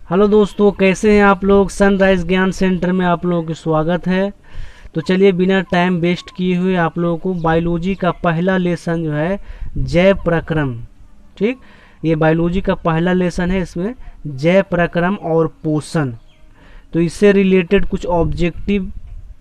Hello दोस्तों, कैसे हैं आप लोग। सनराइज ज्ञान सेंटर में आप लोगों का स्वागत है। तो चलिए बिना टाइम वेस्ट किए हुए आप लोगों को बायोलॉजी का पहला लेसन जो है जैव प्रक्रम, ठीक, ये बायोलॉजी का पहला लेसन है। इसमें जैव प्रक्रम और पोषण, तो इससे रिलेटेड कुछ ऑब्जेक्टिव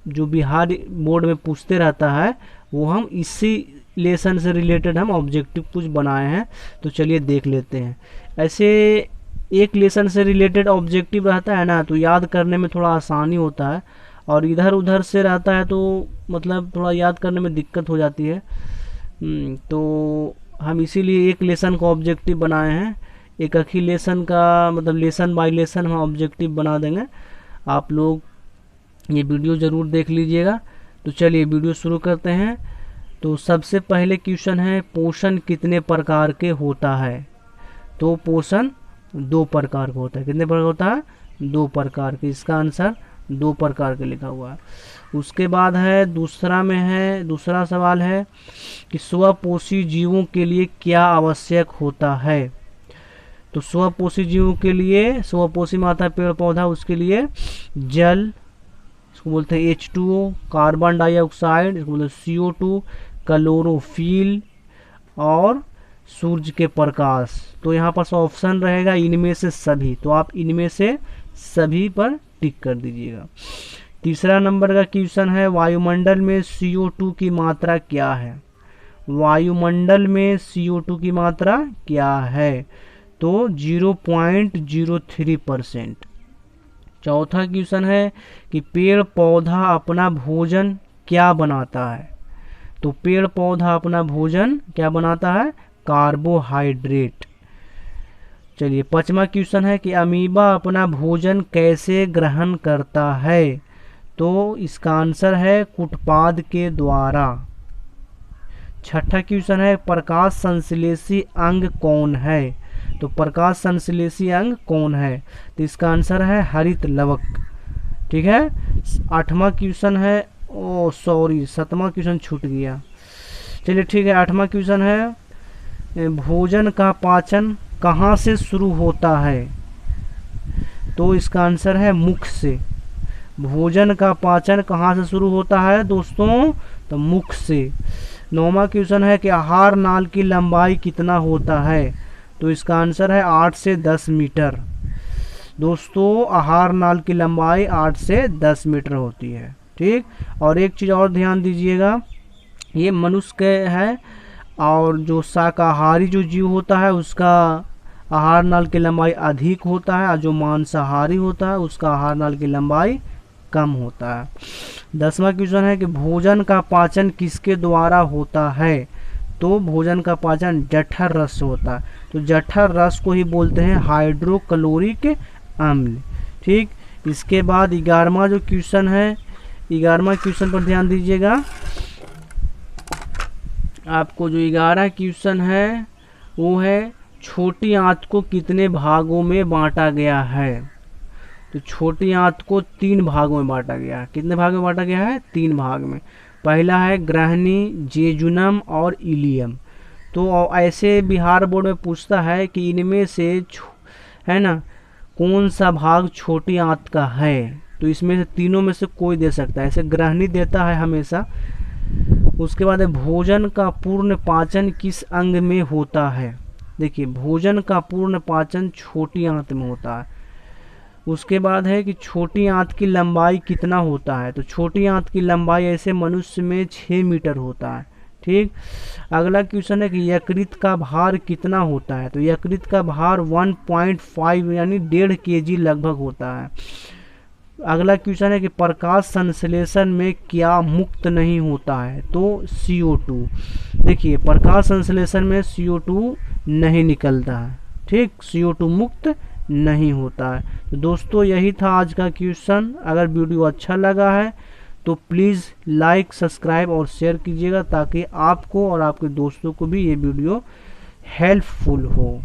जो बिहार बोर्ड में पूछते रहता है वो हम इसी लेसन से रिलेटेड हम ऑब्जेक्टिव कुछ बनाए हैं। तो चलिए देख लेते हैं। ऐसे एक लेसन से रिलेटेड ऑब्जेक्टिव रहता है ना, तो याद करने में थोड़ा आसानी होता है, और इधर उधर से रहता है तो मतलब थोड़ा याद करने में दिक्कत हो जाती है। तो हम इसीलिए एक लेसन का ऑब्जेक्टिव बनाए हैं। एक ही लेसन का मतलब लेसन बाय लेसन हम ऑब्जेक्टिव बना देंगे। आप लोग ये वीडियो ज़रूर देख लीजिएगा। तो चलिए वीडियो शुरू करते हैं। तो सबसे पहले क्वेश्चन है, पोषण कितने प्रकार के होता है। तो पोषण दो प्रकार का होता है। कितने प्रकार होता है? दो प्रकार के। इसका आंसर दो प्रकार के लिखा हुआ है। उसके बाद है दूसरा में है, दूसरा सवाल है कि स्वपोषी जीवों के लिए क्या आवश्यक होता है। तो स्वपोषी जीवों के लिए, स्वपोषी माता पेड़ पौधा, उसके लिए जल, इसको बोलते हैं H2O, कार्बन डाइऑक्साइड, इसको बोलते हैं CO2, क्लोरोफिल और सूर्य के प्रकाश। तो यहाँ पर ऑप्शन रहेगा इनमें से सभी, तो आप इनमें से सभी पर टिक कर दीजिएगा। तीसरा नंबर का क्वेश्चन है, वायुमंडल में CO2 की मात्रा क्या है। वायुमंडल में CO2 की मात्रा क्या है। तो 0.03%। चौथा क्वेश्चन है कि पेड़ पौधा अपना भोजन क्या बनाता है। तो पेड़ पौधा अपना भोजन क्या बनाता है? कार्बोहाइड्रेट। चलिए पांचवा क्वेश्चन है कि अमीबा अपना भोजन कैसे ग्रहण करता है। तो इसका आंसर है कुटपाद के द्वारा। छठा क्वेश्चन है, प्रकाश संश्लेषी अंग कौन है। तो प्रकाश संश्लेषी अंग कौन है। तो इसका आंसर है हरित लवक। ठीक है। आठवां क्वेश्चन है, सातवां क्वेश्चन छूट गया। चलिए ठीक है। आठवां क्वेश्चन है, भोजन का पाचन कहाँ से शुरू होता है। तो इसका आंसर है मुख से। भोजन का पाचन कहाँ से शुरू होता है दोस्तों? तो मुख से। नौवां क्वेश्चन है कि आहार नाल की लंबाई कितना होता है। तो इसका आंसर है 8 से 10 मीटर। दोस्तों आहार नाल की लंबाई 8 से 10 मीटर होती है। ठीक। और एक चीज़ और ध्यान दीजिएगा, ये मनुष्य के है, और जो शाकाहारी जो जीव होता है उसका आहार नाल की लंबाई अधिक होता है, और जो मांसाहारी होता है उसका आहार नाल की लंबाई कम होता है। 10वां क्वेश्चन है कि भोजन का पाचन किसके द्वारा होता है। तो भोजन का पाचन जठर रस से होता है। तो जठर रस को ही बोलते हैं हाइड्रोक्लोरिक अम्ल। ठीक। इसके बाद 11वां जो क्वेश्चन है, 11वां क्वेश्चन पर ध्यान दीजिएगा। आपको जो 11 क्वेश्चन है वो है, छोटी आंत को कितने भागों में बांटा गया है। तो छोटी आंत को 3 भागों में बांटा गया है। कितने भाग में बांटा गया है? 3 भाग में। पहला है ग्रहणी, जेजुनम और इलियम। तो ऐसे बिहार बोर्ड में पूछता है कि इनमें से है ना कौन सा भाग छोटी आंत का है। तो इसमें से तीनों में से कोई दे सकता है। ऐसे ग्रहणी देता है हमेशा। उसके बाद है भोजन का पूर्ण पाचन किस अंग में होता है। देखिए भोजन का पूर्ण पाचन छोटी आंत में होता है। उसके बाद है कि छोटी आंत की लंबाई कितना होता है। तो छोटी आंत की लंबाई ऐसे मनुष्य में 6 मीटर होता है। ठीक। अगला क्वेश्चन है कि यकृत का भार कितना होता है। तो यकृत का भार 1.5 यानी 1.5 kg लगभग होता है। अगला क्वेश्चन है कि प्रकाश संश्लेषण में क्या मुक्त नहीं होता है। तो CO2। देखिए प्रकाश संश्लेषण में CO2 नहीं निकलता है। ठीक। CO2 मुक्त नहीं होता है। तो दोस्तों यही था आज का क्वेश्चन। अगर वीडियो अच्छा लगा है तो प्लीज़ लाइक, सब्सक्राइब और शेयर कीजिएगा, ताकि आपको और आपके दोस्तों को भी ये वीडियो हेल्पफुल हो।